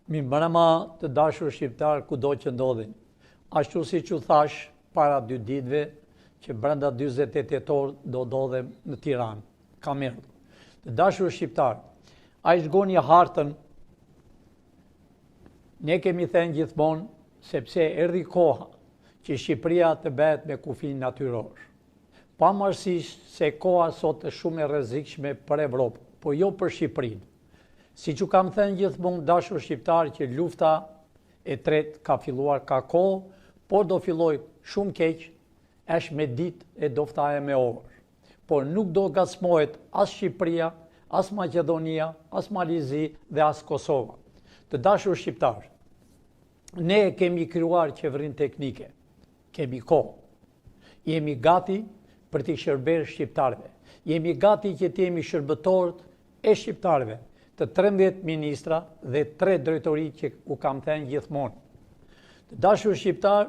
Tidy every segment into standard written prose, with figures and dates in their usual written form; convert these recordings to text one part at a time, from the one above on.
Mi mbrëma të dashur shqiptar kudo që ndodhin. Ashtu si që thash para 2 ditëve që brenda 48 tetor do ndodhem në Tiranë. Kam erdhur. Të dashur shqiptar, ai zgjoni hartën. Ne kemi thënë gjithmonë sepse erdhi koha që Shqipëria të bëhet me kufi natyror. Pavarësisht se koha sot është shumë e rrezikshme për Evropën, po jo për Shqipërinë. Siç u kam thënë gjithmonë dashur shqiptar që lufta e tretë ka filluar ka kohë, por do filloj shumë keq, është me ditë e do ftaje me orë. Por nuk do gacmohet as Shqipëria, as Maqedonia, as Malizi dhe as Kosova. Të dashur shqiptar, ne kemi krijuar qeverinë teknike, kemi kohë. Jemi gati për të shërbyer shqiptarëve. Jemi gati që të jemi shërbëtorët e shqiptarëve, të 13 ministra dhe 3 drejtori që u kam thënë gjithmonë. Të dashur shqiptar,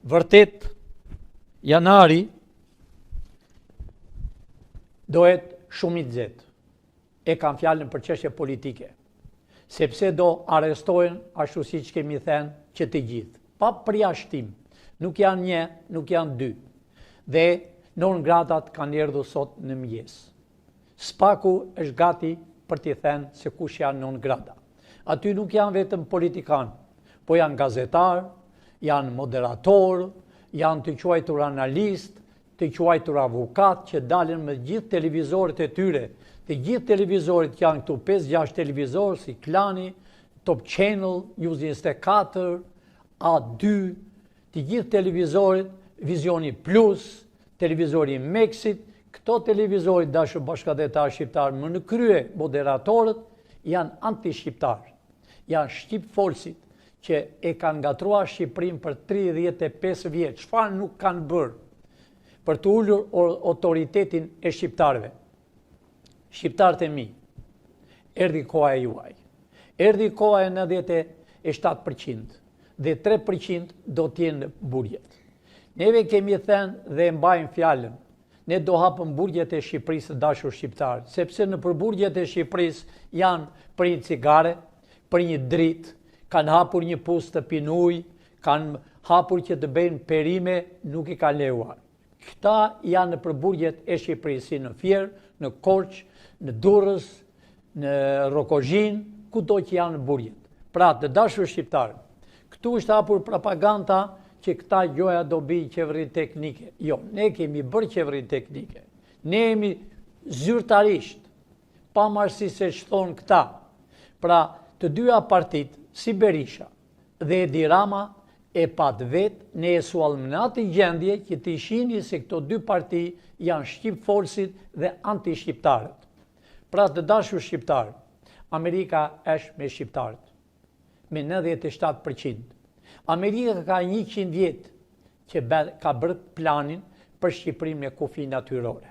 vërtet janari dohet shumë i nxehtë. E kam fjalën për çështje politike, sepse do arrestohen ashtu siç kemi thënë që të gjithë, pa përjashtim. Nuk janë 1, nuk janë 2. Dhe non gratat kanë erdhur sot në mëngjes. Spaku është gati për t'i thënë se kush janë non grata. Aty nuk janë vetëm politikanë, po janë gazetarë, janë moderatorë, janë të quajtur analistë, të quajtur avokatë që dalin me gjithë televizorët e tyre. Të gjithë televizorët janë këtu 5-6 televizorë si Klani, Top Channel, News 24, A2, të gjithë televizorët, Vizioni Plus, televizori Meksit, këto televizorit dashur bashkëdhetar shqiptar më në krye moderatorët janë anti-shqiptarë, janë shqip-folësit që e kanë ngatruar Shqipërinë për 35 vjetë. Çfarë nuk kanë bërë për të ulur autoritetin e shqiptarëve? Shqiptarët e mi, erdhi koha e juaj. Erdhi koha e 97% dhe 3% do t'jenë burgjet. Neve kemi thënë dhe mbajmë fjalën, ne do hapëm burgjet e Shqipërisë të dashur shqiptarë, sepse në përburgjet e Shqipërisë janë për një cigare, për një dritë, kanë hapur një pustë të pinuj, kanë hapur që të bëjnë perime, nuk i ka lejuar. Këta janë në përburgjet e Shqipërisë, si në Fier, në Korçë, në Durrës, në Rokozhin, kudo që janë burgjet. Pra, të dashur shqiptarë, këtu është hapur propaganda që këta gjoja do bëjë qeverinë teknike. Jo, ne kemi bërë qeverinë teknike. Ne jemi zyrtarisht, pavarësisht se ç'thon këta. Pra, të dyja partitë, si Berisha dhe Edi Rama, e pat vetë, ne e suallëmnati gjendje që të shihni se këto 2 parti janë shqip-folësit dhe anti-shqiptarët. Pra, të dashur shqiptarë, Amerika është me shqiptarët, me 97%. Amerika ka 100 vjetë që ka bërë planin për Shqipërinë me kufi natyrore.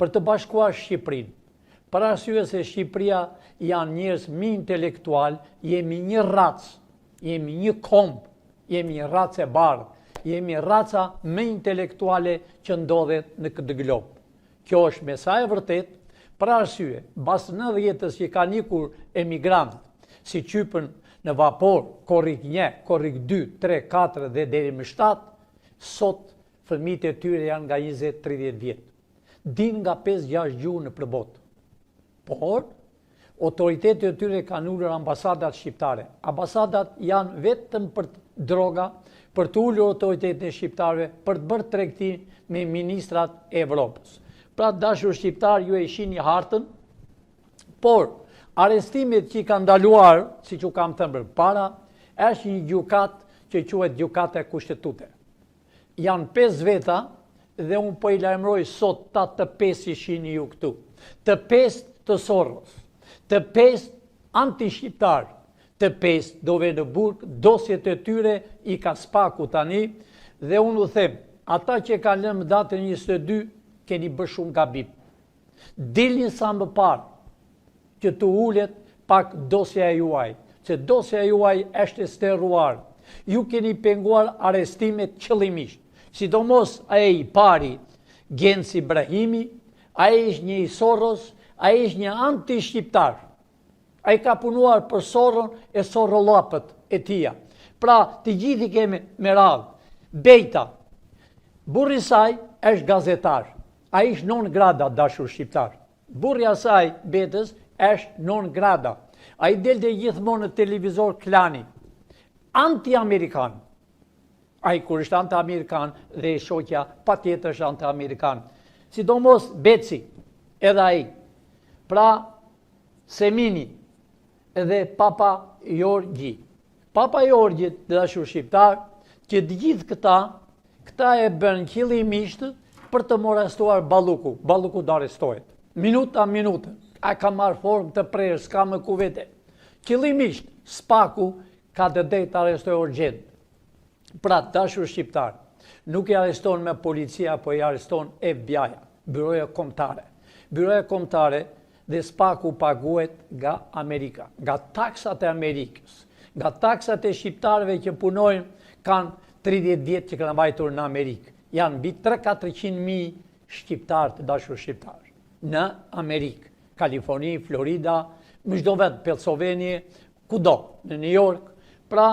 Për të bashkuar Shqipërinë, për arsye se Shqipëria janë njerëz më intelektual, jemi një racë, jemi një komb, jemi një racë e bardhë, jemi raca më intelektuale që ndodhet në këtë glob. Kjo është me sa e vërtet, për arsye, mbas 90-s që kanë ikur emigrantë, si Cypër në vapor, korrik 1, korrik 2, 3, 4 dhe deri më 7, sot fëmijët e tyre janë nga 20-30 vjetë. Din nga 5-6 gjuhë në përbot. Por, autoritetet e tyre kanë ullur ambasadat shqiptare. Ambasadat janë vetëm për droga, për të ullur autoritetet e shqiptarëve, për të bërë tregti me ministrat e Evropës. Pra, dashur shqiptar, ju e shihni hartën, por arrestimet që i kanë ndaluar, si që kam thënë përpara, është një gjykat që quhet gjykata e kushtetute. Janë 5 veta dhe unë po i lajmëroj sot të 5 i shihni ju këtu. Të 5 të Soros, të 5 anti-shqiptar, të 5 dove në burg, dosjet e tyre i ka spaku tani, dhe unë u them, ata që kanë lënë datën 22, keni bërë shumë gabim. Dilni sa më parë, që të ullet pak dosja e juaj, që dosja e juaj është e sterruar. Ju keni penguar arrestimet qëllimisht, sidomos ai i pari, Genci Ibrahimi, ai është një i Soros, ai është një anti-shqiptar. A i ka punuar për Sorën e Sorolapët e tia. Pra, të gjithi kemi me radhë. Bejta, burri saj është gazetar. A ishtë non grada, dashur shqiptar. Burri asaj, Betës, është non grada. A i delte gjithmonë në televizor Klani. Anti-Amerikan. A i kur është anti-Amerikan dhe shoqja pa tjetër është anti-Amerikan. Sidomos Beci, edhe a i. Pra, Semini, edhe Papa Jorgji. Papa Jorgji, dashur shqiptar, që të gjithë këta e bën qëllimisht për të morastuar Balluku. Balluku do arrestohet. Minuta. A ka marrë formë të prerë, s'ka më kuvete. Qëllimisht, Spaku ka të drejtë të arrestojë urgjent. Pra, dashur shqiptar, nuk i arreston me policia, po i arreston FBI-ja, Byroja Kombëtare. Byroja Kombëtare dhe Spaku paguhet nga Amerika, nga taksat e Amerikës, nga taksat e shqiptarëve që punojnë kanë 30 vjetë që kanë vajtur në Amerikë. Janë mbi 300-400.000 shqiptarë të dashur shqiptarë në Amerikë, Kaliforni, Florida, më çdo vend, Pennsylvania, kudo, në New York. Pra,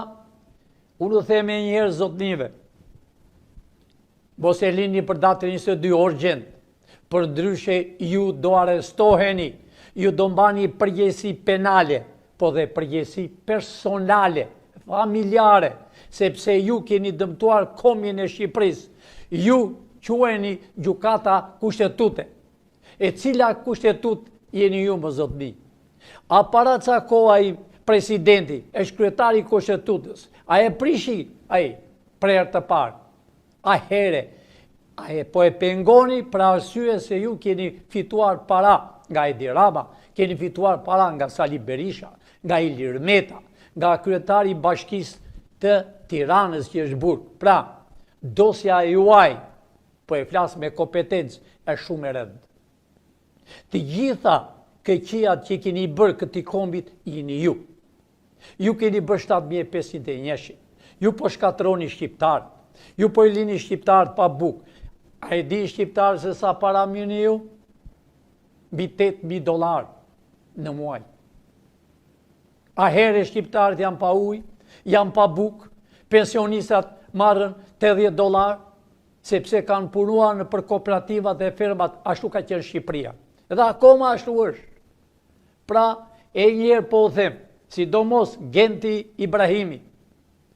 unë do them njëherë zotnive, mos e lini për datën 22 urgjent, për ndryshe ju do arrestoheni, ju do mbani përgjegjësi penale, po dhe përgjegjësi personale, familjare, sepse ju keni dëmtuar kombin e Shqipërisë. Ju quheni gjykata kushtetute. E cila kushtetut jeni ju, më zotni? A para ca kohë ai presidenti, është kryetari i kushtetutës, a e prishi ai prerë të parë? A here? Po e pengoni për arsye se ju keni fituar para nga Edi Rama, keni fituar para nga Sali Berisha, nga Ilir Meta, nga kryetari i Bashkisë të Tiranës që është burg. Pra, dosja e juaj, po e flas me kompetencë, është shumë e rëndë. Të gjitha këqijat që keni bërë këtij kombit jeni ju. Ju keni bërë 7.500 njëshin. Ju po shkatroni shqiptarët. Ju po i lini shqiptarët pa bukë. A e di shqiptarë se sa para mirëni ju? Mbi $8.000 në muaj. A here shqiptarët janë pa ujë, janë pa bukë, pensionistat marrën $80, sepse kanë punuar në për kooperativat dhe firmat, ashtu ka qenë Shqipëria. Dhe akoma ashtu është. Pra, e njerë po o them, sidomos Genti Ibrahimi,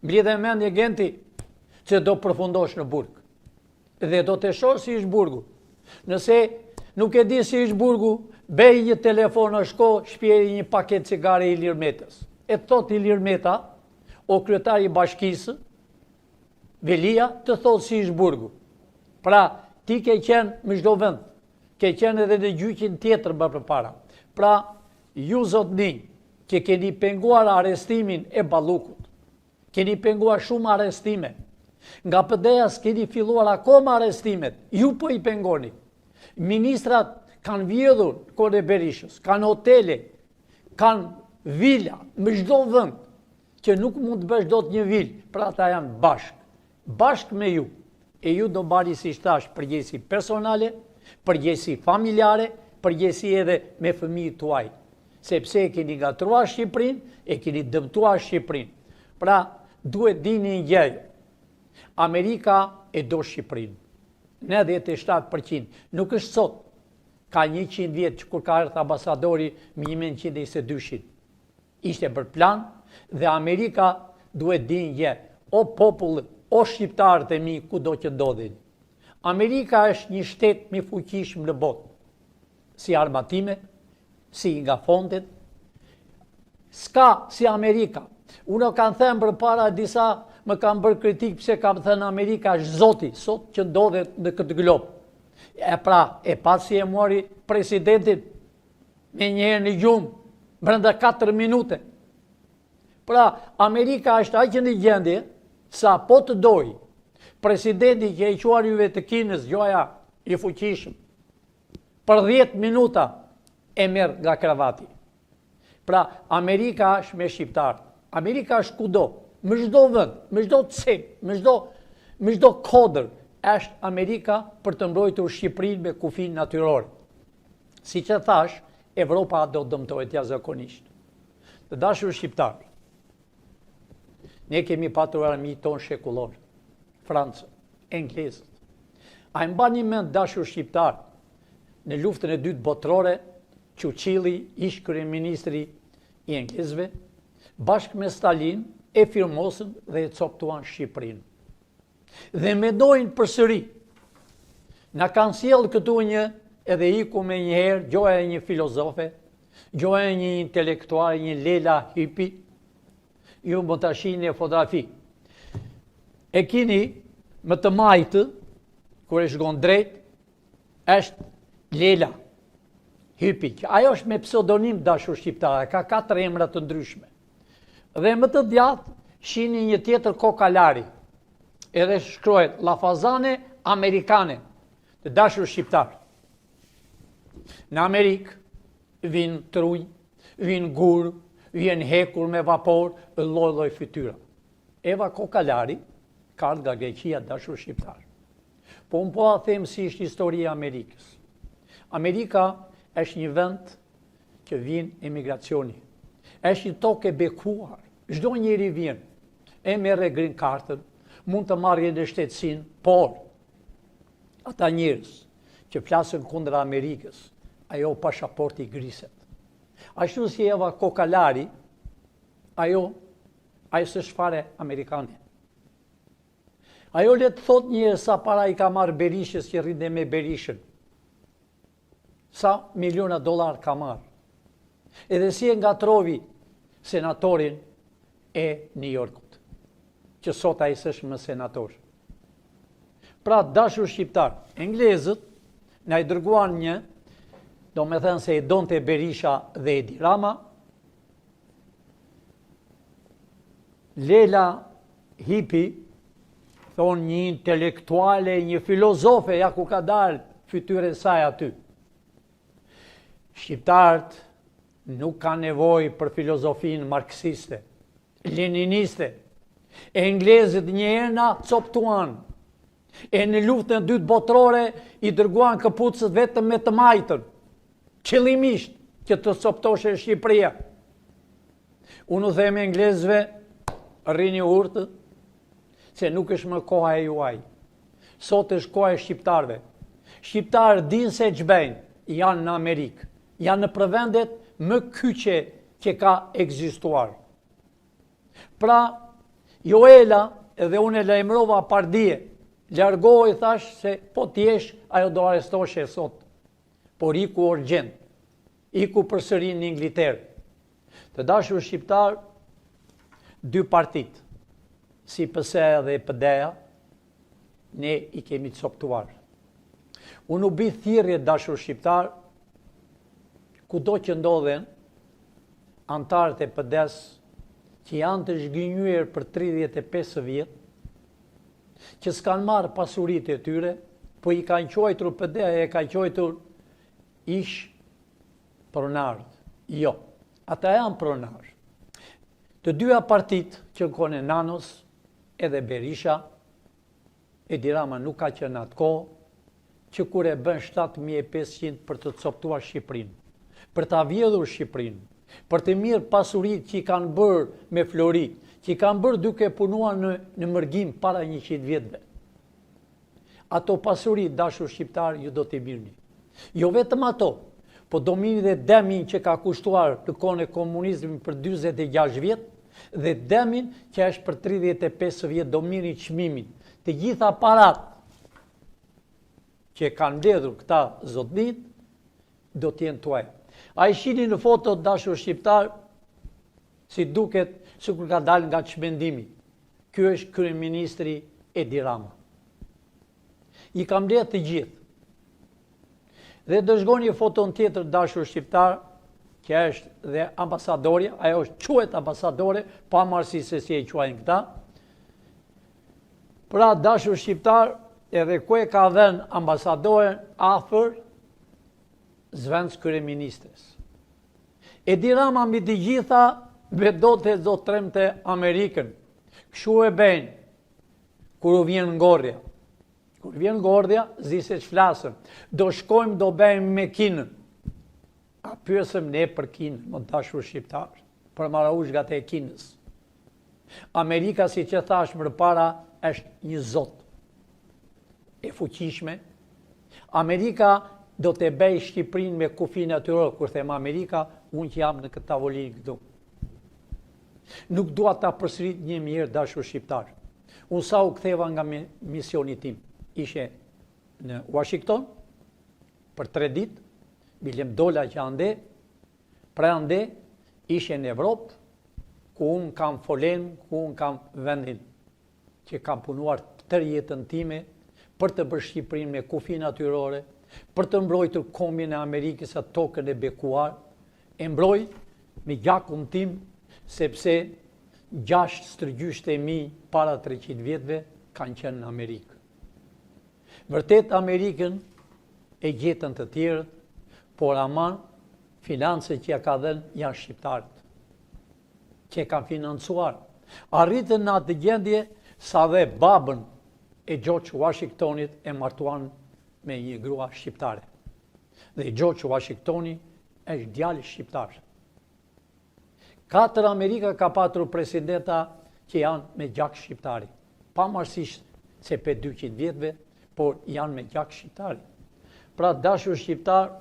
mbledhe mendje Genti, që do përfundosh në burg. Dhe do të shohë si është burgu. Nëse nuk e di si është burgu, bej një telefon në shko, shpjeri një paket cigare Ilir Metës. E thot Ilir Meta, o kryetari i Bashkisë, Velia, të thot si është burgu. Pra, ti ke qenë më çdo vend, ke qenë edhe në gjyqin tjetër më përpara. Pra, ju zotni, që keni penguar arrestimin e Ballukut, keni penguar shumë arrestime, nga PD-ja s'keni filluar akoma arrestimet, ju po i pengoni. Ministrat kanë vjedhur kohën e Berishës, kanë hotele, kanë vila, më çdo vend, që nuk mund të bësh dot një vilë, pra ata janë bashk me ju. E ju do mbani, si thash, përgjegjësi personale, përgjegjësi familjare, përgjegjësi edhe me fëmijët tuaj. Sepse e keni gatruar Shqipërinë, e keni dëmtuar Shqipërinë. Pra, duhet dini një gjë. Amerika e do Shqipërinë. 97%. Nuk është sot. Ka 100 vjet që kur ka ardhur ambasadori me 1922. Ishte për plan dhe Amerika duhet di një gjë. O popull, o shqiptarët e mi, kudo që ndodhin. Amerika është një shtet më i fuqishëm në botë. Si armatime, si nga fondet. S'ka si Amerika. Unë kanë thënë për para disa më kanë bërë kritik pse kam thënë Amerika është zoti, sot që ndodhet në këtë glob. E pra, e pasi e mori presidentin me njëherë në gjumë, brenda 4 minute. Pra, Amerika është aq në gjendje sa po të doj, presidenti që e quar juve të Kinës, gjoja i fuqishëm, për 10 minuta e merr nga kravati. Pra, Amerika është me shqiptarë. Amerika është kudo, më çdo vend, më çdo cep, më çdo kodër, është Amerika për të mbrojtur Shqipërinë me kufi natyrore. Siç e thash, Evropa do dëmtohet jashtëzakonisht. Të dashur shqiptar, ne kemi patur armiqtë tonë shekullor, Francën, Englezët. A e mbani mend, dashur shqiptar, në luftën e dytë botërore, Churchilli, ish kryeministri i Englezëve, bashkë me Stalin, e firmosën dhe e coptuan Shqipërinë. Dhe mendojnë përsëri, na kanë sjellë këtu një, edhe iku me njëherë, gjoja e një filozofe, gjoja e një intelektual, një Lela Hypi, ju më të shihni e fotografi. E kini më të majtë, kur e shkon drejt, është Lela Hypi, që ajo është me pseudonim, dashur shqiptare, ka 4 emra të ndryshme. Dhe më të djathtë shihni një tjetër Kokalari, edhe shkruhet La Fazane Amerikane, të dashur shqiptar. Në Amerikë vinë truj, vinë gur, vinë hekur me vapor, lloj-lloj fytyra. Eva Kokalari ka ardhur nga Greqia, dashur shqiptar. Po unë po a them si është historia e Amerikës. Amerika është një vend që vjen emigracioni. Është një tokë e bekuar. Çdo njeri vjen, e merr green cardën, mund të marrë edhe shtetësinë, por ata njerëz që flasën kundër Amerikës, ajo pasaporti griset. Ashtu si Eva Kokalari, ajo s'është fare amerikane. Ajo le të thot një sa para i ka marrë Berishës që rrinte me Berishën. Sa miliona dollar ka marrë. Edhe si e ngatrovi senatorin e New Yorkut, që sot ai s'është më senator. Pra, dashur shqiptar, englezët na i dërguan një, do me thënë se i donte Berisha dhe Edi Rama, Lela Hypi, thonë një intelektuale, një filozofe, ja ku ka dalë fytyre saj aty. Shqiptarët nuk ka nevojë për filozofinë marksiste, leniniste. Englezët njëherë na coptuan. E në luftën e dytë botërore i dërguan këpucët vetëm me të majtën, qëllimisht që të coptoshe Shqipëria. Unë u them englezëve, rrini urtë, se nuk është më koha e juaj. Sot është koha e shqiptarëve. Shqiptarët dinë se ç'bëjnë, janë në Amerikë, janë në përvendet më kyçe që ka ekzistuar. Pra, Joela edhe unë e lajmërova pardije, largohej thash se po t'jesh, ajo do arrestoshe sot. Por iku urgjent, iku përsëri në Ingilterë. Të dashur shqiptar, 2 partit, si PS-ja dhe PD-ja, ne i kemi coptuar. Unë u bi thirrje, dashur shqiptar, kudo që ndodhen antarët e PD-s që janë të zhgënjyer për 35 vjet, që s'kan marrë pasuritë e tyre, po i kanë quajtur PD-ja, e ka quajtur ish pronarët. Jo, ata janë pronarë. Të dyja partit që kone Nanos edhe Berisha, Edi Rama nuk ka qenë atë kohë, që kur e bën 7500 për të coptuar Shqipërinë, për ta vjedhur Shqipërinë, për të mirë pasuritë që i kanë bërë me Flori, që i kanë bërë duke punuar në mërgim para 100 vjetëve. Ato pasuritë, dashur shqiptar, ju do t'i mirni. Jo vetëm ato, po do mirni dhe demin që ka kushtuar në kohën e komunizmit për 46 vjet, dhe demin që është për 35 vjet, do mirni çmimin. Të gjitha parat që kanë mbledhur këta zotnit, do t'jenë tuaj. A i shihni në foto, dashur shqiptar, si duket, sikur ka dalë nga çmendimi. Ky është kryeministri Edi Rama. I kam mbledh të gjithë. Dhe do shkoni një foton tjetër, dashur shqiptar, që është dhe ambasadorja, ajo quhet ambasadore, pa marrësi se si e quajnë këta. Pra, dashur shqiptar, edhe ku e ka dhënë ambasadoren afër zvenc kryeministres. Edi Rama mbi të gjitha vedote do tremte Amerikën. Kështu e bëjnë kur u vjen ngorrja. Kur vjen ngorrja, zise që flasëm. Do shkojmë, do bëjmë me Kinën. A pyesëm ne për Kinën, më dashur shqiptar. për marrëushgat e Kinës. Amerika, si që thash më para, është një zot e fuqishme. Amerika do të bëj Shqipërinë me kufi natyror, kur them Amerika, unë që jam në këtë tavolinë këtu. Nuk dua ta përsërit një mirë dashur shqiptar. Unë sa u ktheva nga misioni tim, ishe në Washington për 3 ditë, bilem dola që ande, pra ande ishe në Evropë, ku unë kam folen, ku unë kam vendin, që kam punuar tërë jetën time për të bërë Shqipërinë me kufi natyrore, për të mbrojtur kombin e Amerikës atë tokën e bekuar, e mbroj me gjakun tim, sepse 6 stërgjysht e mi para 300 vjetëve kanë qenë në Amerikë. Vërtet Amerikën e gjetën të tjerët, por aman financët që ja ka dhenë janë shqiptarët, që kanë financuar. Arritën në atë gjendje sa dhe babën e George Washingtonit e martuan me një grua shqiptare. Dhe George Washingtoni është djalë shqiptar. 4 Amerika ka patur presidenta që janë me gjak shqiptari. Pavarësisht se për 200 vjetëve, por janë me gjak shqiptari. Pra dashur shqiptar,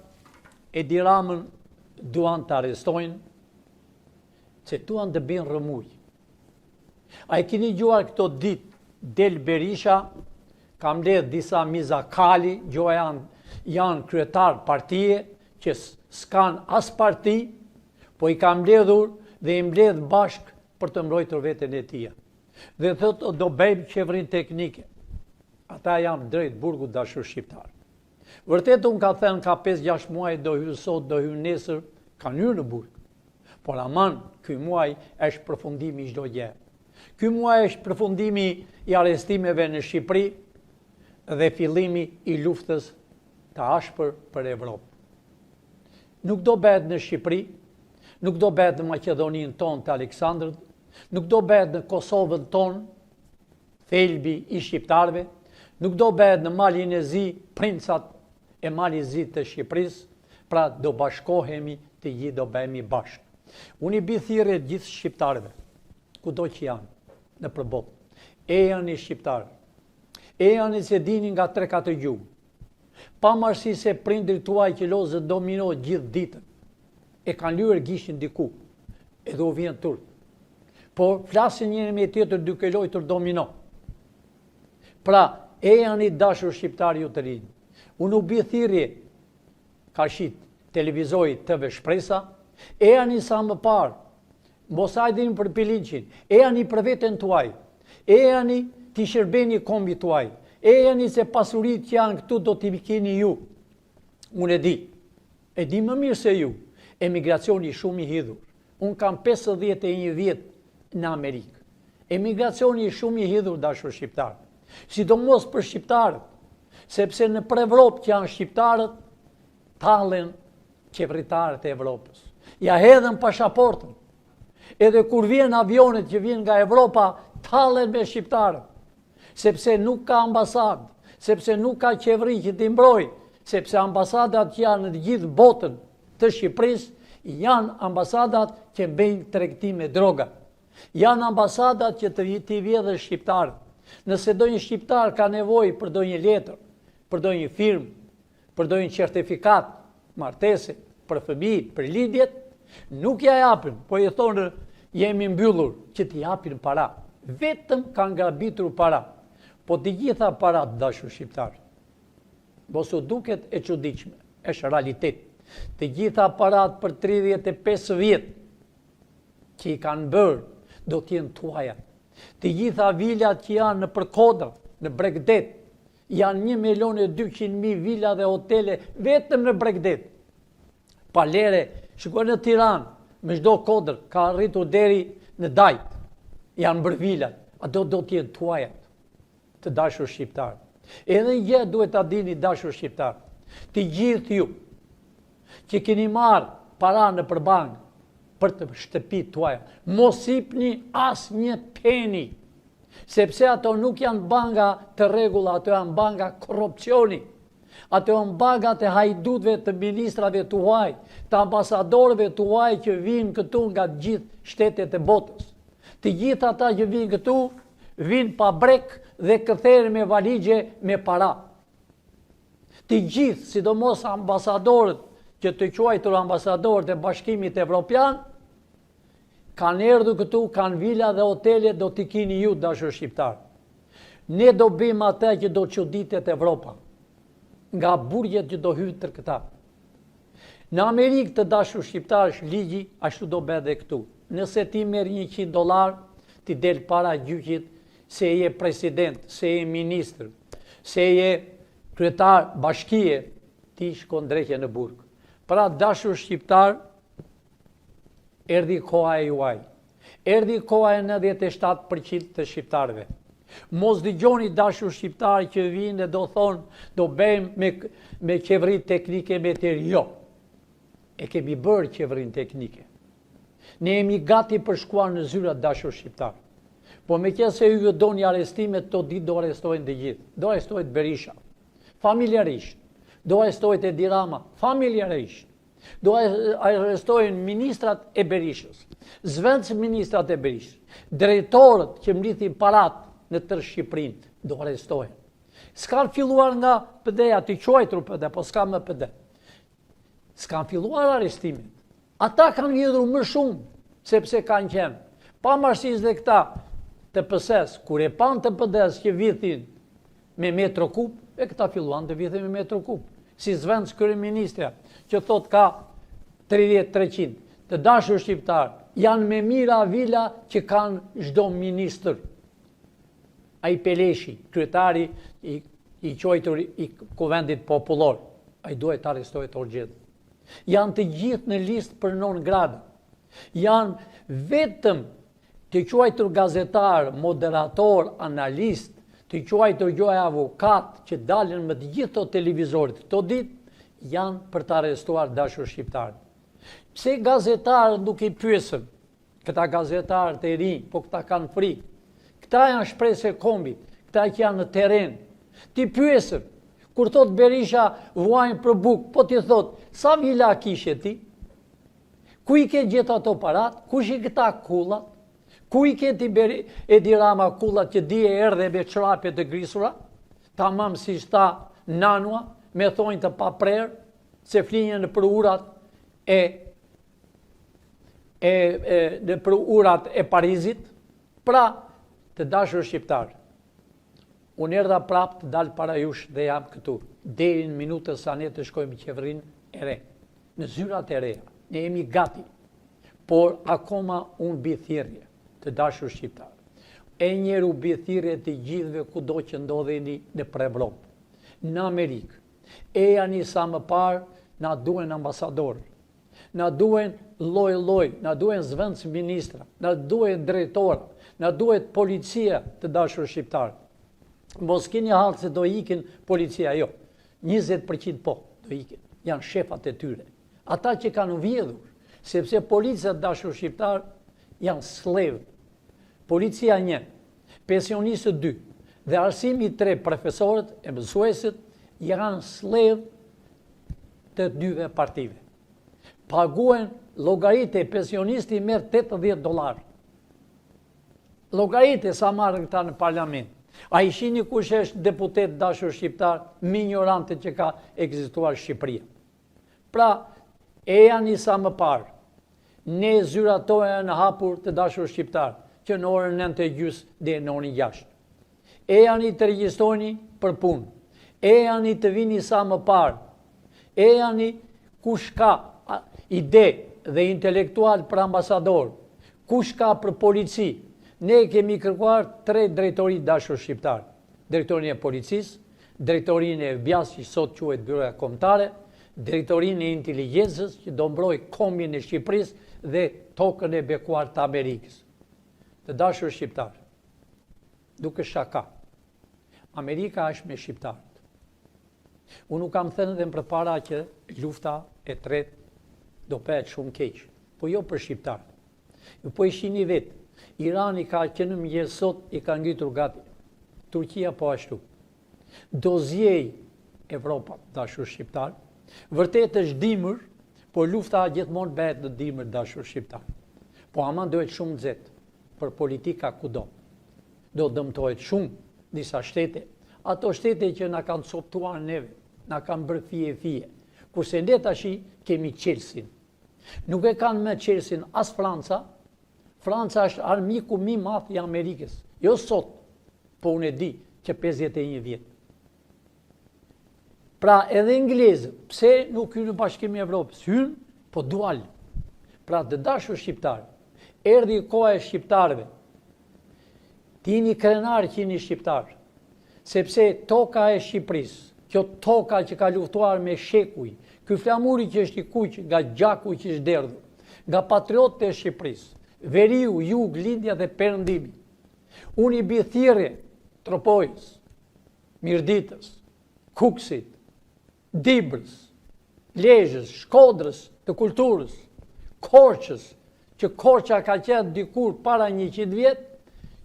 Edi Ramën duan të arrestojnë, se duan të bëjnë rëmuj. A e keni gjuar këto ditë, Del Berisha, kam ledh disa mizakali, janë kryetar partije, që s'kan as parti, po i kam ledhur dhe i mbledh bashk për të mbrojtur veten e tia. Dhe thotë do bëjmë qeverinë teknike. Ata jam drejt burgut dashur shqiptar. Vërtet unë ka thënë ka 5-6 muaj do hyrë sot, do hyrë nesër, kanë hyrë në burg. Por aman, ky muaj është përfundimi i çdo gjë. Ky muaj është përfundimi i arrestimeve në Shqipëri dhe fillimi i luftës të ashpër për Evropë. Nuk do bëhet në Shqipëri, nuk do bëhet në Maqedoninë tonë të Aleksandrit, nuk do bëhet në Kosovën tonë, thelbi i shqiptarëve, nuk do bëhet në Malin e Zi, princat e Malin e Zi të Shqipërisë, pra do bashkohemi të gjithë, do bëhemi bashkë. Unë i bi thirrje gjithë shqiptarëve, kudo që janë në përbot, e janë i shqiptarë, e janë i se dini nga 3-4 gjuhë, pavarësisht se prindrit tuaj që lozën domino gjithë ditën, e kanë lyer gishin diku, edhe u vjen turp. Por flasin njëri me tjetër duke lojtur domino. Pra, e janë i dashur shqiptar ju të rinj. Unë u bi thirrje, ka shit televizori TV Shpresa, e janë i sa më parë, mos hajdin për Pilinçin, e janë i për veten tuaj, e janë i t'i shërbeni kombit tuaj, e janë i se pasurit që janë këtu do t'i keni ju. Unë e di më mirë se ju, emigracioni shumë i hidhur. Unë kam 51 vjet në Amerikë. Emigracioni shumë i hidhur dashur shqiptarë. Sidomos për shqiptarët, sepse në Evropë që janë shqiptarët, tallen qeveritarët e Evropës. Ja hedhen pasaportën. Edhe kur vjen avionet që vjen nga Evropa, tallen me shqiptarët. Sepse nuk ka ambasadë, sepse nuk ka qeveri që t'i mbrojë, sepse ambasadat që janë në gjithë botën të Shqipërisë janë ambasadat që bëjnë tregtim me droga. Janë ambasadat që t'i vjedhën shqiptarët. Nëse do një shqiptar ka nevojë për do një letër, për do një firmë, për do një certifikat, martese, për fëmijët, për lidhjet, nuk ja japin, po i thonë jemi mbyllur që t'i japin para. Vetëm kanë grabitur para. Po të gjitha parat dashur shqiptar. Mos u duket e çuditshme, është realitet. Të gjitha parat për 35 vjet që i kanë bërë do t'jenë tuaja. Të gjitha vilat që janë në Përkodër, në Bregdet, janë 1.200.000 vila dhe hotele vetëm në Bregdet. Palere, shikoj në Tiranë, me çdo kodër ka arritur deri në Dajt. Janë bërë vilat, ato do t'jenë tuaja të dashur shqiptar. Edhe një gjë duhet ta dini dashur shqiptar. Të gjithë ju që keni marrë para në përbank për të shtëpitë tuaja, mos hipni asnjë peni, sepse ato nuk janë banka të rregulla, ato janë banka korrupsioni. ato janë bagat e hajdutve të ministrave tuaj, të ambasadorëve tuaj që vinë këtu nga gjithë shtetet e botës. Të gjithë ata që vinë këtu, vinë pa brek dhe këthejnë me valigje me para. Të gjithë, sidomos ambasadorët, që të quajtur ambasadorët e Bashkimit Evropian, kanë erdhur këtu, kanë vila dhe hotele, do t'i kini ju, dashur shqiptarë. Ne do bëjmë atë që do çuditet Evropa, nga burgjet që do hyjnë tër këta. Në Amerikë, të dashur shqiptarësh, ligji ashtu do bëhet edhe këtu. Nëse ti merr $100, ti del para gjyqit se je president, se je ministër, se je kryetar bashkie, ti shkon drejtje në burg. Pra, dashur shqiptar, erdhi koha e juaj. Erdhi koha e 97% të shqiptarëve. Mos dëgjoni dashur shqiptar që vinë dhe do thonë, do bëjmë me qeveri teknike me tërë. Jo. E kemi bërë qeverin teknike. Ne jemi gati për shkuar në zyrat dashur shqiptar. Po me qenë se ju do një arestimet, të ditë do arrestojnë dhe gjithë. Do arrestojnë Berisha, familjarisht. Do arrestojnë Edi Rama, familjarisht. Do arrestojnë ministrat e Berishës, zvendsë ministrat e Berishës, drejtorët që mlithin parat në tërë Shqipërinë, do arrestojnë. S'kan filluar nga PD-ja, të quajtur PD, po s'ka më PD. S'kan filluar arestimet. Ata kanë vjedhur më shumë, sepse kanë qenë. Pavarësisht dhe këta të PS-s, kur e pan të PD-s që vithin me metro kub, e këta filluan të vithin me metro kub. Si zvends kryeministra, që thot ka 30-300. Të dashur shqiptar, janë me mira vila që kanë çdo ministër. Ai Peleshi, kryetari i quajtur i Kuvendit Popullor, ai duhet të arrestohet urgjent. Janë të gjithë në listë për non grada. Janë vetëm të quajtur gazetar, moderator, analist, të quajtur gjoj avokat që dalin me të gjithë të televizorit. Këto ditë janë për të arrestuar dashur shqiptarë. Pse gazetarë nuk i pyesën, këta gazetarë të rinj, po këta kanë frikë. Këta janë shpresë e kombit, këta që janë në teren. Ti pyesën, kur thot Berisha vuajnë për bukë, po ti thot, sa vila kishe ti? Ku i ke gjithë ato parat? Kush i këta kullat? Ku i ke ti Edi Rama kullat që di e erdhe me çrape të grisura? Tamam si shta nanua, me thonjë të paprerë, se flinjen për urat për urat e Parizit. Pra, të dashur shqiptar, unë erdha prap të dalë para jush dhe jam këtu, deri në minutën sa ne të shkojmë qeverinë e re, në zyrat e reja, ne jemi gati, por akoma unë bi thirrje të dashur shqiptar. E njeru bi thirrje të gjithëve kudo që ndodheni në Evropë, në Amerikë. E janë sa më parë, na duen ambasadorë, na duen loj, na duen zvends ministra, na duen drejtora, na duhet policia të dashur shqiptarë. Mos keni halë se do ikin policia, jo. 20% po, do ikin. Janë shefat e tyre. Ata që kanë vjedhur, sepse policia të dashur shqiptarë janë slevë. Policia 1, pensionistët 2, dhe arsimi 3, profesorët e mësuesit janë slevë të dyve partive. Paguen llogaritë e pensionisti merr $80. Llogaritë sa marrën këta në parlament. A i shini kush është deputet dashur shqiptar më ignorante që ka ekzistuar Shqipëria. Pra, e janë sa më parë, ne zyrat tona janë hapur të dashur shqiptar, që në orën 9:30 dhe në orën 6. E janë të regjistroni për punë. E janë të vini sa më parë. E janë kush ka ide dhe intelektual për ambasador, kush ka për polici. Ne kemi kërkuar 3 drejtori dashur shqiptar. Drejtorinë e policisë, drejtorinë e FBI, që sot quhet Byroja Kombëtare, drejtorinë e inteligjencës, që do mbroj kombin e Shqipërisë dhe tokën e bekuar të Amerikës. Të dashur shqiptar, duke shaka, Amerika është me shqiptarët. Unë nuk kam thënë dhe më përpara që lufta e tretë do bëhet shumë keq, po jo për shqiptarët. Ju po i shihni vetë. Irani ka që në mëngjes sot i ka ngritur gati. Turqia po ashtu. Do zjej Evropa, dashur shqiptar. Vërtet është dimër, por lufta gjithmonë bëhet në dimër, dashur shqiptar. Po ama duhet shumë nxehtë për politika kudo. Do dëmtohet shumë disa shtete, ato shtete që na kanë coptuar neve, na kanë bërë fije. Kurse ne tashi kemi Chelsea. Nuk e kanë me Chelsea as Franca. Franca është armiku më i madh i Amerikës. Jo sot, po unë e di që 51 vjet. Pra edhe Englezët, pse nuk hynë në Bashkimin e Evropës? Hynë, po dual. Pra të dashur shqiptar, erdhi koha e shqiptarëve. Ti jeni krenar që jeni shqiptar, sepse toka e Shqipërisë, kjo toka që ka luftuar me shekuj, ky flamuri që është i kuq nga gjaku që është derdhur, nga patriotët e Shqipërisë, veriu, jug, lindja dhe perëndimi. Unë i bi thirrje Tropojës, Mirditës, Kuksit, Dibrës, Lezhës, Shkodrës, të kulturës, Korçës, që Korça ka qenë dikur para 100 vjet,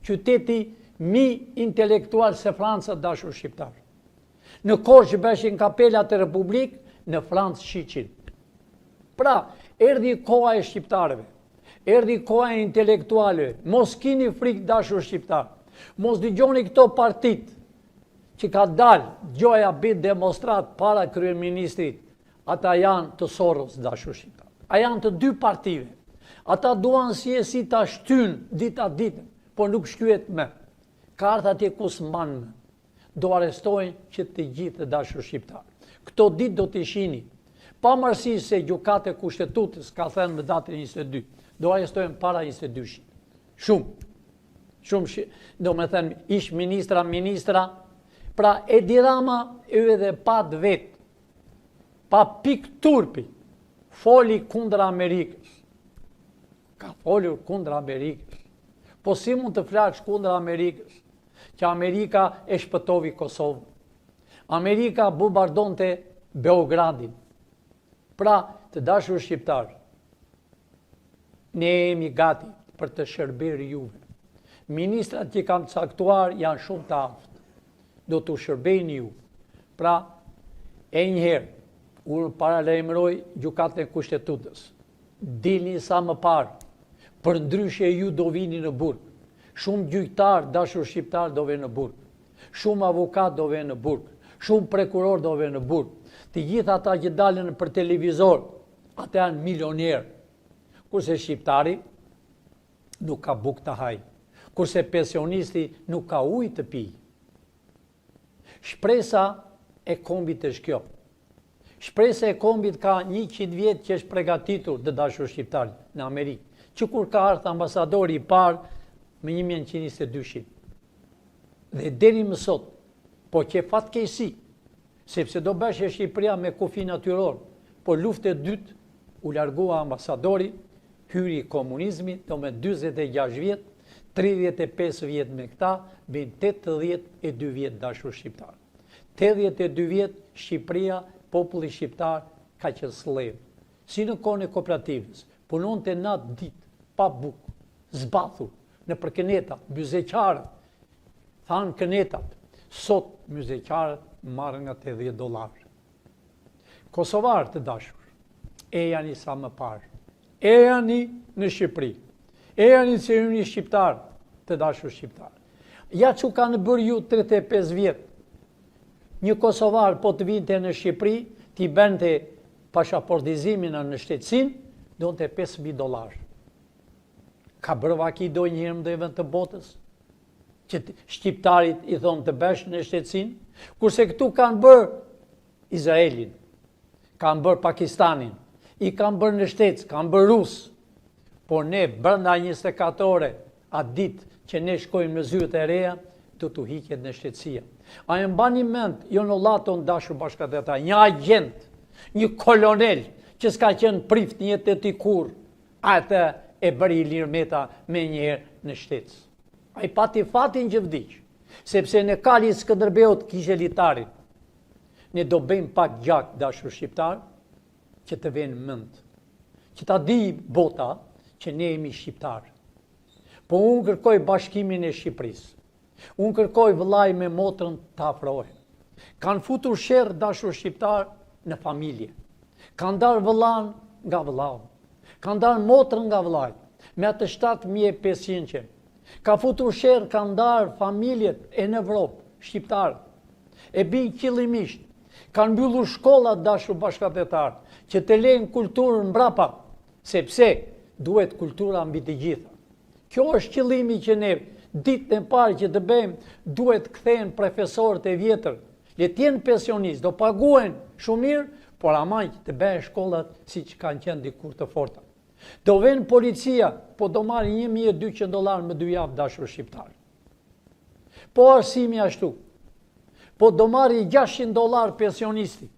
qyteti mi intelektual se Franca, dashur shqiptar. Në Korçë beshin kapelat e Republikë, në Francë shiqin. Pra, erdhi koha e shqiptarëve, erdhi koha e intelektualëve, mos kini frikë, dashur shqiptar, mos dëgjoni këto partit që ka dalë gjoja bit demonstrat para kryeministrit, ata janë të Soros, dashur shqiptar. A janë të dy partive. Ata duan si ta shtyn dita ditën, por nuk shkyet me. Karta atje ku s'mban me. Do arrestojnë që të gjithë dashur shqiptar. Këto ditë do t'i shini. Pavarësisht se gjykata e Kushtetutës ka thënë në datën 22, do arrestojnë para 22-shit. Shumë, do me thënë, ish ministra, pra Edi Rama edhe pat vetë, pa pik turpi, foli kundër Amerikës. Ka folur kundër Amerikës. Po si mund të flash kundër Amerikës? Që Amerika e shpëtovi Kosovën. Amerika bombardonte Beogradin. Pra, të dashur shqiptar, ne jemi gati për të shërbyer juve. Ministrat që kam caktuar janë shumë të aftë. Do të shërbejnë ju. Pra, e njëherë, unë paralajmëroj gjykatën e Kushtetutës. Dilni sa më parë, për ndryshe ju do vini në burg. Shumë gjyktar, dashur shqiptar, do vjen në burg. Shumë avokat do vjen në burg. Shumë prokuror do vjen në burg. Të gjithë ata që dalën për televizor, ata janë milionerë. Kurse shqiptari nuk ka bukë të hajë. Kurse pensionisti nuk ka ujë të pijë. Shpresa e kombit është kjo. Shpresa e kombit ka 100 vjet që është përgatitur të dashur shqiptar në Amerikë. Që kur ka ardhur ambasadori i parë me 1922. Dhe deri më sot, po që fatkeqësi, sepse do bëshe Shqipëria me kufi natyror, po luftë e dytë u largua ambasadori, hyri komunizmi, do me 46 vjet, 35 vjet me këta, bin 82 vjet dashur shqiptar. 82 vjet Shqipëria, populli shqiptar, ka qenë sllev. Si në kohën e kooperativës, punon të natë ditë, pa bukë, zbathur, në për kënetat, myzeqarët, thanë kënetat, sot myzeqarët marrën nga $80. Kosovarë të dashur, e janë sa më parë, e janë në Shqipëri, e janë se hyni shqiptar, të dashur shqiptar. Ja që kanë bërë ju 35 vjetë, një Kosovar po të vinte në Shqipëri, t'i bente pashaportizimin në shtetësin, do të $5.000. Ka bërë vaki do njërë më dhe vend të botës, që shqiptarit i thonë të besh në shtetësin, kurse këtu kanë bërë Izraelin, kanë bërë Pakistanin, i kanë bërë në shtetës, kanë bërë Rusë, por ne brenda 24 ore atë ditë që ne shkojmë në zyrët e reja, do të hiqet në shtetësia. A e mbani mend, jo në laton dashur bashkëdhëta, një agent, një kolonel, që s'ka qenë prift një jetë të kur, atë e bëri Ilir Meta me njëherë në shtetës. A i pati fatin që vdiq, sepse në kali Skënderbeut kishe litarin. Ne do bëjmë pak gjak dashur shqiptar, që të venë mënd, që ta di bota që ne jemi shqiptar. Po unë kërkoj bashkimin e Shqipërisë. Unë kërkoj vëllai me motrën të afrohen. Kanë futur sherrë dashur shqiptar në familje. Kanë darë vëllan nga vëllau. Kanë darë motrën nga vëllai, me atë 7.500. Ka futur sherrë, kanë darë familjet e në Evropë, shqiptarë. E bin qëllimisht. Kanë mbyllur shkollat dashur bashkëpunëtar, që të lejnë kulturën mbrapa, sepse duhet kultura mbi të gjitha. Kjo është qëllimi që ne ditën e parë që të bëjmë, duhet kthehen profesorët e vjetër, le të jenë pensionistë, do paguhen shumë mirë, por ama që të bëhen shkollat siç kanë qenë dikur të forta. Do vjen policia, po do marrin $1.200 më 2 javë dashur shqiptar. Po arsimi ashtu. Po do marri $600 pensionisti.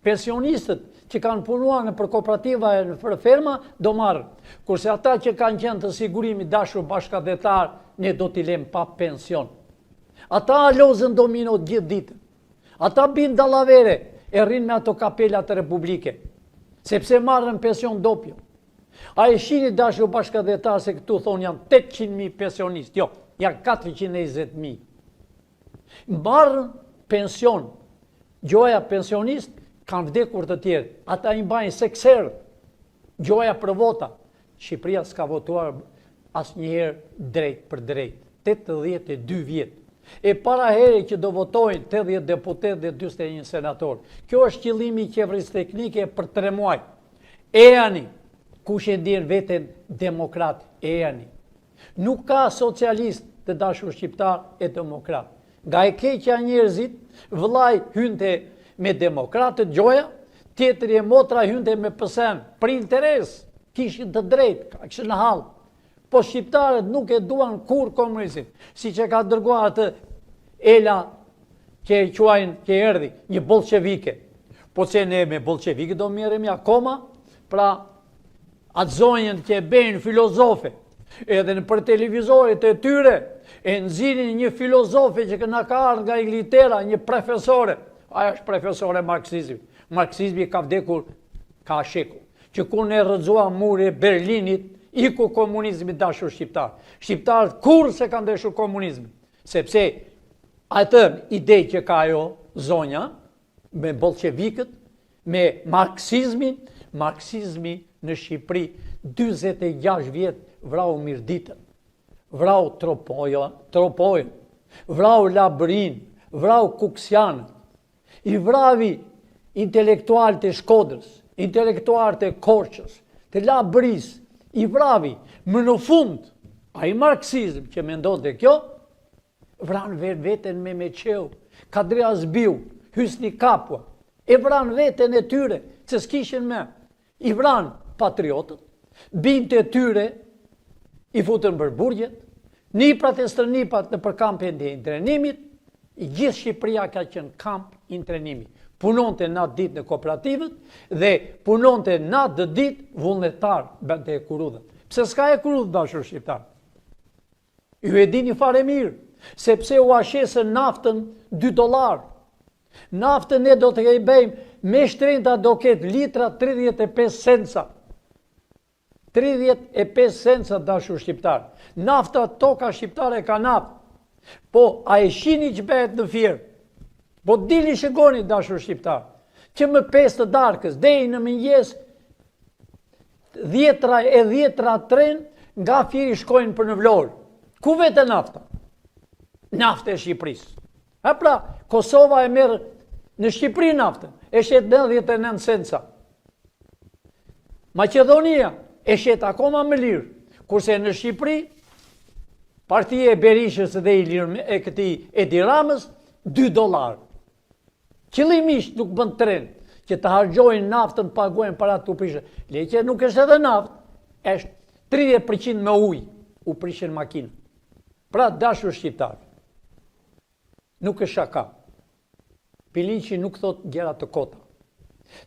Pensionistët që kanë punuar në kooperativa e në ferma, do marrën. Kurse ata që kanë qenë të sigurimit dashur bashkëpunëtar, ne do t'i lëm pa pension. Ata lozën domino gjithë ditën. Ata bin dallavere e rrinë me ato kapelat e Republike, sepse marrën pension doppio. A e shini dashur bashkëpunëtar se këtu thonë janë 800.000 pensionistë, jo, janë 420.000. Marrën pension, gjoja pensionist, kanë vdekur të tjerë. Ata i mbajnë sekserë, gjoja për vota. Shqipëria s'ka votuar asnjëherë drejt për drejt. 82 vjet. E para here që do votojnë 80 deputet dhe 41 senator. Kjo është qëllimi i qeverisë teknike për 3 muaj. Ejani, kush e ndjen veten demokrat, ejani. Nuk ka socialist të dashur shqiptar e demokrat. Nga e keqja njerëzit, vëllai hynte me demokratët gjoja, tjetëri e motra hynte me PSM, për interes, kishin të drejt, kishin në hall. Po shqiptarët nuk e duan kur komunizmin, si që ka dërguar atë Ela që e quajnë, që erdhi, një bolshevike. Po që ne me bolshevike do merremi akoma, pra atë zonjën që e bëjnë filozofe, edhe në për televizorit e tyre, e nxinin një filozofe që na ka ardhur nga Inghiltera, një profesore. Aja është profesore marksizmi. Marksizmi ka vdekur ka shekull. Që kur ne rrëzuam muri e Berlinit, iku komunizmi dashur shqiptar. Shqiptarët kur se kanë dashur komunizmin. Sepse atë ide që ka ajo zonja, me bolshevikët, me marksizmin, marksizmi në Shqipëri 46 vjet vrau Mirditën, vrau Tropojën, vrau Labrin, vrau Kuksianën, i vravi intelektualët e Shkodrës, intelektualët e Korçës, të Labris, i vravi, më në fund, a i marksizm që mendon dhe kjo, vranë veten me Meqeu, Kadria Zbiu, Hysni Kapua, e vranë veten e tyre, që s'kishin me, i vranë patriotët, binte e tyre, i futën për burgjet, niprat e strënipat në përkampin e intrenimit, i gjithë Shqipëria ka qenë kamp intrenimi. Punonte natë ditë në kooperativët dhe punonte natë ditë vullnetar bënte e kurudhët. Pse s'ka e kurudhë dashur shqiptar? Ju e dini fare mirë, sepse u ashesën naftën $2. Naftën ne do të i bëjmë me shtrenta do ketë litra 35 cenca. 35 cenca dashur shqiptar. Nafta toka shqiptare ka naftë. Po, a e shini që bëhet në fjerë? Po, dili shikoni dashur shqiptar, që më 5 të darkës, deri në mëngjes, 10 tren nga fjeri shkojnë për në Vlorë. Ku vete nafta? Nafta e Shqipërisë. A pra, Kosova e merë në Shqipëri naftën, e shet 99 cenca. Maqedonia e shet akoma më lirë, kurse në Shqipëri, Partia e Berishës dhe e këtij Edi Ramës, $2. Qëllimisht nuk bën tren, që të hargjojnë naftën, paguajnë para të u prishën. Leqe nuk është edhe naftë, është 30% me ujë, u prishën makinë. Pra dashur shqiptar, nuk është shaka. Piliqi nuk thot gjëra të kota.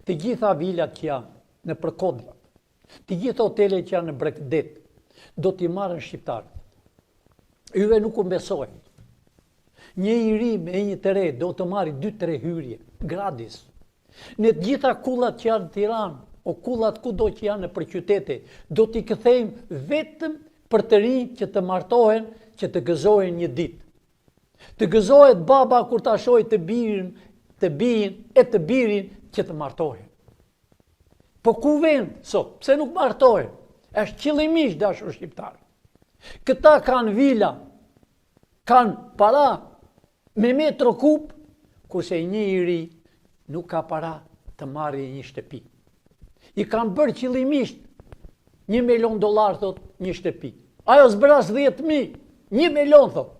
Të gjitha vilat që janë në përkodrat, të gjitha hotelet që janë në Bregdet, do t'i marrën shqiptarët. Yve nuk u besojnë. Një i ri me një të re do të marri 2-3 hyrje, gratis. Në të gjitha kullat që janë në Tiranë, o kullat kudo që janë në për qytete, do t'i këthejmë vetëm për të rinj që të martohen, që të gëzohen një ditë. Të gëzohet baba kur ta shohë të birin e të birin që të martohen. Po ku vend sot? Pse nuk martohen? Është qëllimisht dashur shqiptar. Këta kanë vila, kanë para me metro kup, kurse një i ri nuk ka para të marrë një shtëpi. I kanë bërë qëllimisht $1 milion, thot, një shtëpi. Ajo zbras 10.000, 1 milion, thot,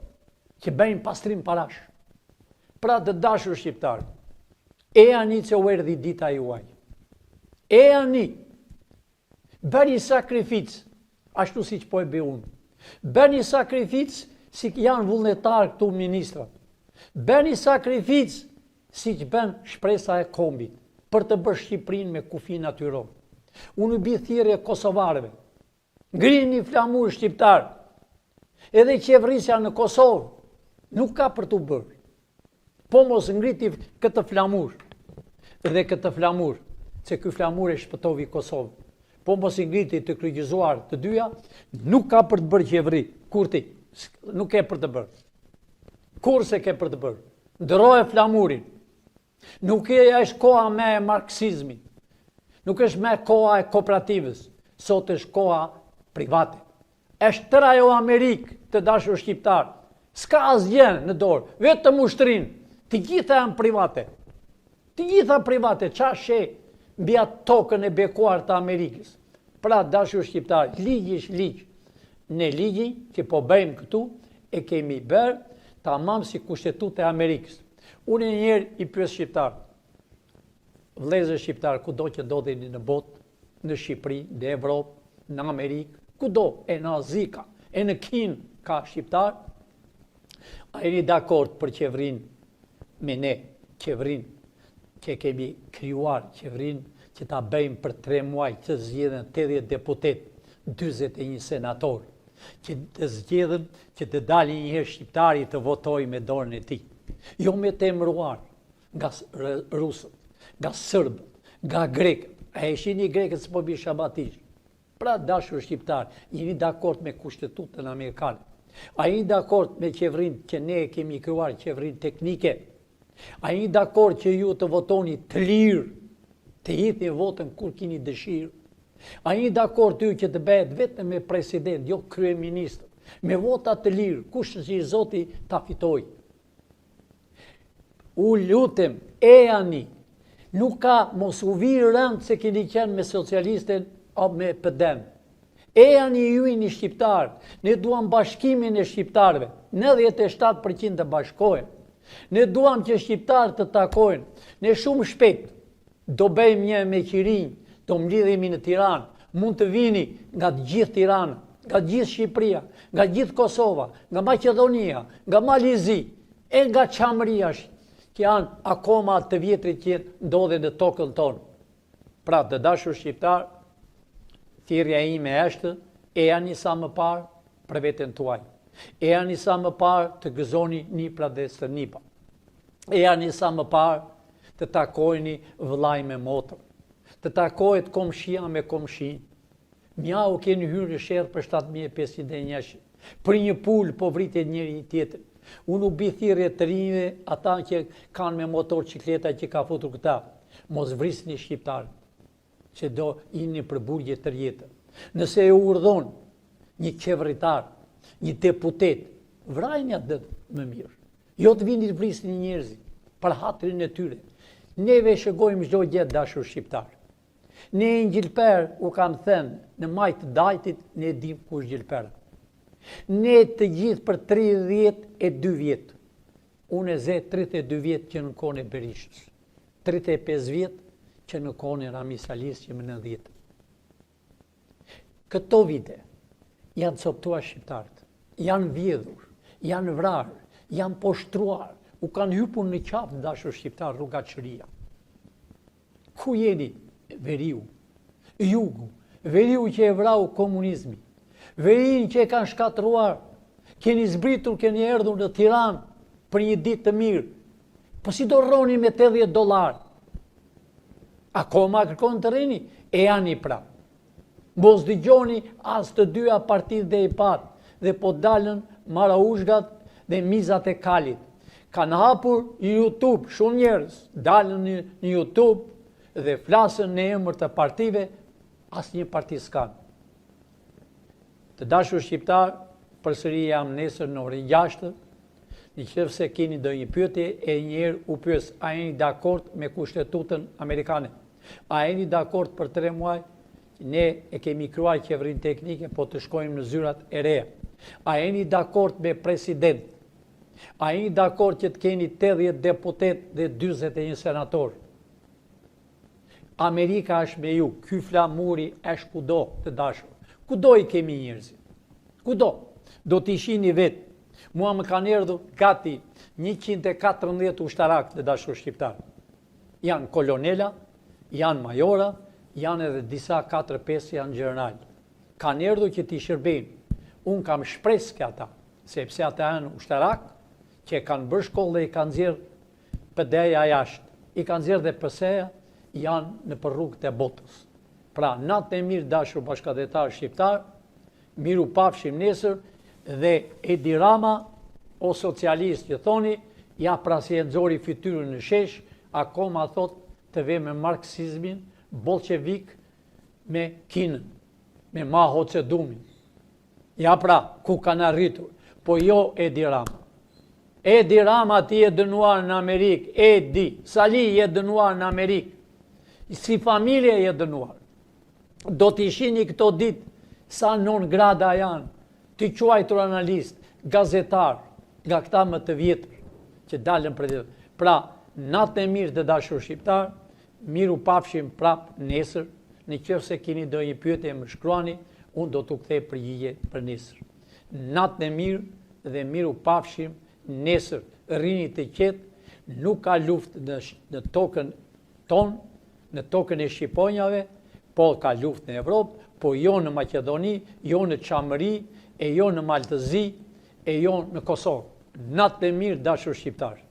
që bëjnë pastrim parash. Pra të dashur shqiptar, e ani që u erdhi dita juaj. E ani, bëni sakrificë, ashtu si që po e bëj unë. Bëni sakrificë si janë vullnetarë këtu ministrat. Bëni sakrificë si që bën shpresa e kombit, për të bërë Shqipërinë me kufi natyror. Unë bi thirrje kosovarëve. Ngrini flamur shqiptar. Edhe qeverisja në Kosovë nuk ka për të bërë. Po mos ngriti këtë flamur. Dhe këtë flamur, se ky flamur e shpëtovi Kosovë. Po mos ngriti të kryqëzuar të dyja, nuk ka për të bërë qeveri. Kurti, nuk e për të bërë. Kur se ke për të bërë. Ndëroje flamurin. Nuk është koha me marksizmin. Nuk është me koha e kooperativës. Sot është koha private. Është tëra jo Amerikë të dashur shqiptar. S'ka asgjë në dorë, vetëm ushtrin. Të gjitha janë private. Të gjitha private, qa she mbi atë tokën e bekuar të Amerikës. Pra dashur shqiptar, ligji është ligj. Ne ligji që po bëjmë këtu e kemi bërë tamam si kushtetutë e Amerikës. Unë njerë i pyes shqiptar, vëllezër shqiptar, kudo që ndodheni në botë, në Shqipëri, në Evropë, në Amerikë, kudo, e në Azika, e në Kinë ka shqiptar, a jeni dakord për qeverinë me ne, qeverinë që kemi krijuar, qeverinë që ta bëjmë për 3 muaj, që zgjedhen 80 deputet, 41 senator, që të zgjedhen që të dalin njëherë shqiptari të votojë me dorën e tij. Jo me të emëruar nga rusët, nga sërbët, nga grekët. A e shihni grekët s'po bi shabatisht. Pra dashur shqiptar, jeni dakord me kushtetutën amerikane. A jeni dakord me qeverinë që ne kemi krijuar, qeverinë teknike? A jeni dakord që ju të votoni të lirë, të jepni votën kur keni dëshirë? A jeni dakord ju që të bëhet vetëm me president, jo kryeministër, me vota të lirë, kush që i Zoti ta fitojë? U lutem, e ani, nuk ka mos u virë rënd se keni qenë me socialistën o me PD-n. E ani ju i një shqiptar, ne duam bashkimin e shqiptarve, 97% të bashkohen. Ne duam që shqiptarë të takojnë, ne shumë shpejt do bëjmë një meqirinj, do mblidhemi në Tiranë, mund të vini nga të gjithë Tirana, nga gjithë Shqipëria, nga gjithë Kosova, nga Maqedonia, nga Malizi, e nga Çamëria, që janë akoma të vjetrit që ndodhen në tokën tonë. Pra të dashur shqiptar, thirrja ime është, e ani sa më parë për veten tuaj. E ani sa më parë të gëzoni nipra dhe stërnipa. E ani sa më parë të takojni vëllai me motër. Të takohet komshia me komshin. Mjau keni hyrë në sherrë për 7500 për një pul po vritet njëri tjetër. Unë u bi thirrje të rinjve, ata që kanë me motorcikleta që ka futur këta, mos vrisni shqiptarë, që do jeni për burgje të rjetër. Nëse e urdhon një qeveritar, një deputet, vrajnë atë më mirë. Jo të vini të vrisni njerëzit, për hatrin e tyre. Neve shëgojmë çdo gjë dashur shqiptar. Ne në Gjilper u kam thënë në maj të dajtit, ne dim kush Gjilpera. Ne të gjithë për 32 vjetë. Unë e ze 32 vjetë që në kone Berishës. 35 vjetë që në kone Rami Salis që më 90. Këto vite janë coptuar shqiptarët, janë vjedhur, janë vrarë, janë poshtruar, u kanë hypur në qafë dashur shqiptar rrugatshëria. Ku jeni? Veriu, jugu, veriu që e vrau komunizmi, verin që e kanë shkatruar, keni zbritur, keni erdhur në Tiranë për një ditë të mirë, po si do rroni me $80? Akoma kërkon të rini, e ani pra. Mos dëgjoni as të dyja partitë dhe i patë, dhe po dalën maraushgat dhe mizat e kalit. Kanë hapur YouTube, shumë njerëz dalën në YouTube dhe flasën në emër të partive, asnjë parti s'kan. Të dashur shqiptar, përsëri jam nesër në orën 6. Nëse keni ndonjë pyetje, e njëherë u pyes, a jeni dakord me kushtetutën amerikane? A jeni dakord për 3 muaj? Ne e kemi krijuar qeverinë teknike, po të shkojmë në zyrat e reja. A jeni dakord me president? A jeni dakord që të keni 80 deputet dhe 41 senator? Amerika është me ju, ky flamuri është kudo, të dashur. Kudo i kemi njerëzit. Kudo. Do t'i shihni vetë. Mua më kanë erdhur gati 114 ushtarak të dashur shqiptar. Janë kolonela, janë majora, janë edhe disa 4-5 janë gjeneral. Kanë erdhur që t'i shërbejnë. Unë kam shpresë që ata, sepse ata janë ushtarak, që kanë bërë shkollë dhe i kanë nxjerrë PD-ja jashtë. I kanë nxjerrë dhe PS-ja, janë në rrugët e botës. Pra, natë e mirë dashur bashkëdhetar shqiptar, miru pafshim nesër, dhe Edi Rama, o socialist që thoni, ja pra si e nxori fytyrën në shesh, akoma thot të ve me marksizmin, bolshevik me Kinën, me Mao Tse-dumin. Ja pra, ku kanë arritur, po jo Edi Rama. Edi Rama ti e dënuar në Amerikë, Edi, Sali je dënuar në Amerikë, si familje je dënuar. Do t'i shihni këto ditë sa non grada janë, t'i quajtur analist, gazetar, nga këta më të vjetër, që dalën për dhe. Pra, natë e mirë të dashur shqiptar, miru pafshim prap nesër, në qoftë se keni ndonjë pyetje më shkruani, unë do t'u kthej përgjigje për nesër. Natë e mirë dhe miru pafshim nesër, rrini të qetë, nuk ka luftë në tokën tonë, në tokën e Shqiponjave, po ka luftë në Evropë, po jo në Maqedoni, jo në Çamëri, e jo në Maltëzi, e jo në Kosovë. Natë e mirë dashur shqiptar.